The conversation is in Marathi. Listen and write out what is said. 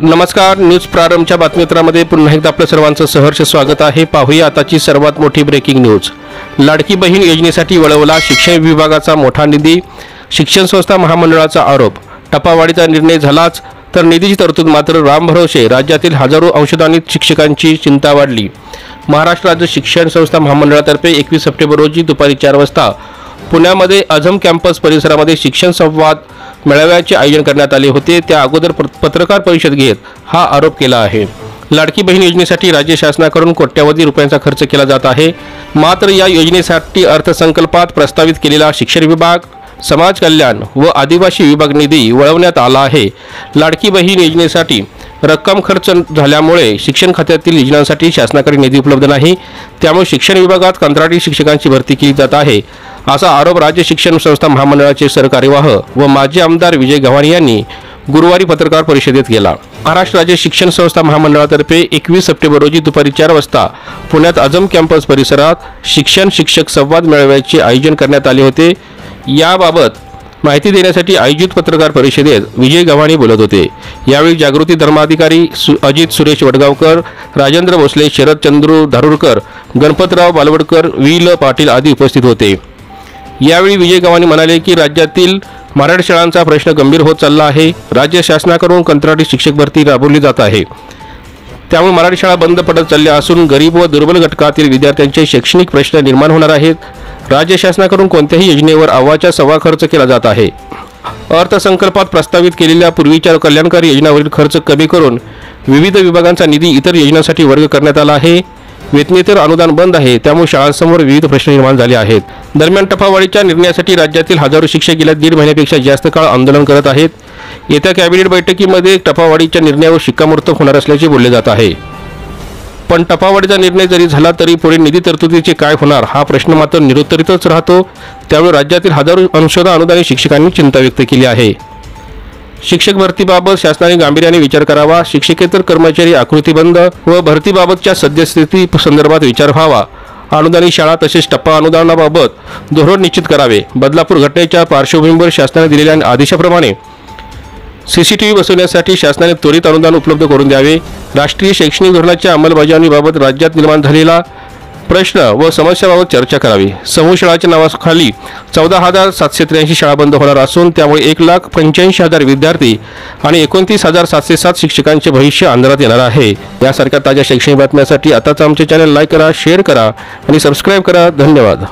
नमस्कार, न्यूज प्रारंभच्या बातमीपत्रामध्ये पुन्हा एकदा आपलं सर्वांचं सहर्ष स्वागत आहे। पाहूया आताची सर्वात मोठी ब्रेकिंग न्यूज। लाडकी बहीण योजनेसाठी वळवला शिक्षण विभागाचा मोठा निधी, शिक्षण संस्था महामंडळाचा आरोप। टपावाढीचा निर्णय झालाच तर निधीची तरतूद मात्र रामभरोसे। राज्यातील हजारो अंशदानित शिक्षकांची चिंता वाढली। महाराष्ट्र राज्य शिक्षण संस्था महामंडळातर्फे 21 सप्टेंबर रोजी दुपारी 4 वाजता पुण्यामध्ये अझम कॅम्पस परिसरामध्ये शिक्षण संवाद मेळाव्याचे आयोजन करण्यात आले होते। त्या अगोदर पत्रकार परिषद घेत हा आरोप केला आहे। लाडकी बहीण योजनेसाठी राज्य शासनाकडून कोट्यवधी रुपयांचा खर्च केला जात आहे। मात्र या योजनेसाठी अर्थसंकल्पात प्रस्तावित केलेला शिक्षण विभाग, समाज कल्याण व आदिवासी विभाग निधी वळवण्यात आला आहे। लाडकी बहीण योजनेसाठी रक्कम खर्च झाल्यामुळे शिक्षण खात्यातील योजनांसाठी शासनाकडे निधी उपलब्ध नाही। त्यामुळे शिक्षण विभागात कंत्राटी शिक्षकांची भरती केली जात आहे, असा आरोप राज्य शिक्षण संस्था महामंडळाचे सरकार्यवाह व माजी आमदार विजय गव्हाणे यांनी गुरुवारी पत्रकार परिषदेत केला। महाराष्ट्र राज्य शिक्षण संस्था महामंडळातर्फे 21 सप्टेंबर रोजी दुपारी 4 वाजता पुण्यात अझम कॅम्पस परिसरात शिक्षण शिक्षक संवाद मेळाव्याचे आयोजन करण्यात आले होते। याबाबत माहिती देण्यासाठी आयोजित पत्रकार परिषदेत विजय गव्हाणे बोलत होते। यावेळी जागृती धर्माधिकारी अजित सुरेश वडगावकर, राजेंद्र भोसले, शरद चंद्रू धारूरकर, गणपतराव बालवडकर, वी.ल. पाटील आदी उपस्थित होते। यावेळी विजय गव्हाणे म्हणाले की राज्यातील मराठी शाळांचा प्रश्न गंभीर होत चालला आहे। राज्य शासनाकडून कंत्राटी शिक्षक भरती राबवली जात आहे, त्यामुळे मराठी शाळा बंद पडत चालल्या असून गरीब व दुर्बल घटकातील विद्यार्थ्यांचे शैक्षणिक प्रश्न निर्माण होणार आहेत। राज्य शासनाकडून कोणत्याही योजनेवर अव्वाच्या सव्वा खर्च केला जात आहे। अर्थसंकल्पात प्रस्तावित केलेल्या पूर्वीच्या कल्याणकारी योजनांवरील खर्च कमी करून विविध विभागांचा निधी इतर योजनांसाठी वर्ग करण्यात आला आहे। वेतनेतर अनुदान बंद आहे, त्यामुळे शाळांसमोर विविध प्रश्न निर्माण झाले आहेत। दरम्यान टपावाढीच्या निर्णयासाठी राज्यातील हजारो शिक्षक गेल्या 1.5 महिन्यापेक्षा जास्त काळ आंदोलन करत आहेत। येत्या कॅबिनेट बैठकीमध्ये टपावाढीच्या निर्णयावर शिक्कामोर्तब होणार असल्याचे बोलले जात आहे। पण टपावाढीचा निर्णय जरी झाला तरी पुढे निधी तरतुदीचे काय होणार हा प्रश्न मात्र निरुत्तरितच राहतो। त्यामुळे राज्यातील हजारो अंशदा अनुदानित शिक्षकांनी चिंता व्यक्त केली आहे। शिक्षक भरतीबाबत शासनाने गांभीर्याने विचार करावा। शिक्षकेतर कर्मचारी आकृतीबंध व भरतीबाबतच्या सद्यस्थिती संदर्भात विचार व्हावा। अनुदानित शाळा तसेच टप्पा अनुदानाबाबत धोरण निश्चित करावे। बदलापूर घटनेच्या पार्श्वभूमीवर शासनाने दिलेल्या आदेशाप्रमाणे सीसीटीव्ही बसवण्यासाठी शासनाने त्वरित अनुदान उपलब्ध करून द्यावे। राष्ट्रीय शैक्षणिक धोरणाच्या अंमलबजावणीबाबत राज्यात निर्माण झालेला प्रश्न व समस्याबाबत चर्चा करावी। समूह शाळाच्या नावाखाली 14,783 शाळा बंद होणार असून त्यामुळे 1,85,000 विद्यार्थी आणि 29,707 शिक्षकांचे भविष्य अंधारात येणार आहे। यासारख्या ताज्या शैक्षणिक बातम्यांसाठी आताच आमचे चॅनल लाईक करा, शेअर करा आणि सबस्क्राईब करा। धन्यवाद।